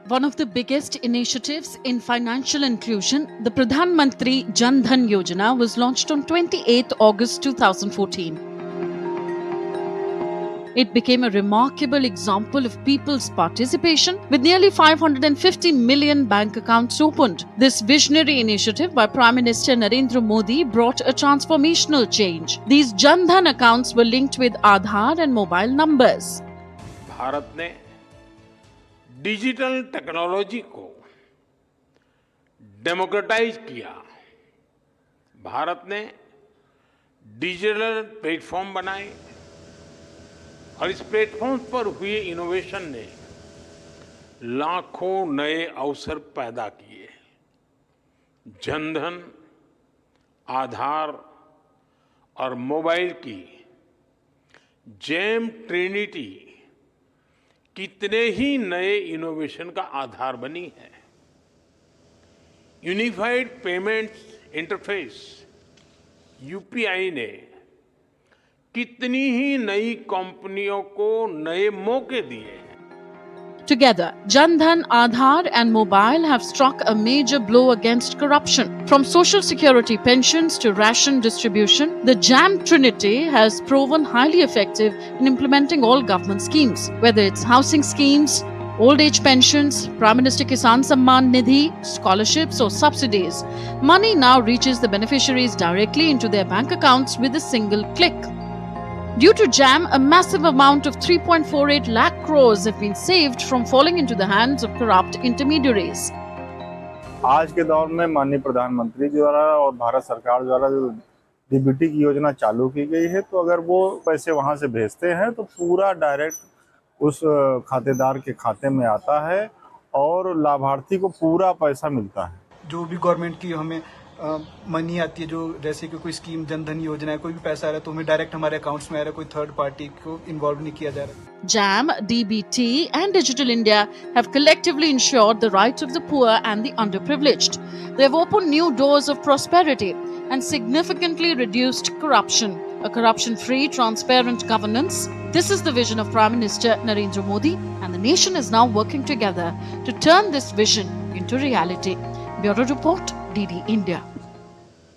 One of the biggest initiatives in financial inclusion, the Pradhan Mantri Jan Dhan Yojana was launched on 28 August 2014. It became a remarkable example of people's participation, with nearly 550 million bank accounts opened. This visionary initiative by Prime Minister Narendra Modi brought a transformational change. These Jan Dhan accounts were linked with Aadhaar and mobile numbers. Bharat ने digital technology को democratise किया। भारत ने digital platform बनाए और इस platform पर हुए innovation ने लाखों नए अवसर पैदा किए। जनधन, आधार और मोबाइल की जेम ट्रिनिटी कितने ही नए इनोवेशन का आधार बनी है। यूनिफाइड पेमेंट्स इंटरफेस यूपीआई ने कितनी ही नई कंपनियों को नए मौके दिए हैं। Together, Jan Dhan, Aadhaar and mobile have struck a major blow against corruption. From social security pensions to ration distribution, the JAM Trinity has proven highly effective in implementing all government schemes. Whether it's housing schemes, old age pensions, Prime Minister Kisan Samman Nidhi, scholarships or subsidies, money now reaches the beneficiaries directly into their bank accounts with a single click. Due to JAM, a massive amount of 3.48 lakh crores have been saved from falling into the hands of corrupt intermediaries. आज के दौर में माननीय प्रधानमंत्री द्वारा और भारत सरकार द्वारा जो डीबीटी की योजना चालू की गई है, तो अगर वो पैसे वहां से भेजते हैं तो पूरा डायरेक्ट उस खातेदार के खाते में आता है और लाभार्थी को पूरा पैसा मिलता है। जो भी गवर्नमेंट की हमें मनी आती है, जो जैसे कि कोई स्कीम जनधन योजना है, कोई भी पैसा आ रहा है तो हमें डायरेक्ट हमारे अकाउंट्स में आ रहा है, कोई थर्ड पार्टी को इन्वॉल्व नहीं किया जा रहा। JAM, DBT and Digital India have collectively ensured the rights of the poor and the underprivileged. They have opened new doors of prosperity and significantly reduced corruption. A corruption-free, transparent governance. This is the vision of Prime Minister Narendra Modi, and the nation is now working together to turn this vision into reality. Bureau Report, DD India.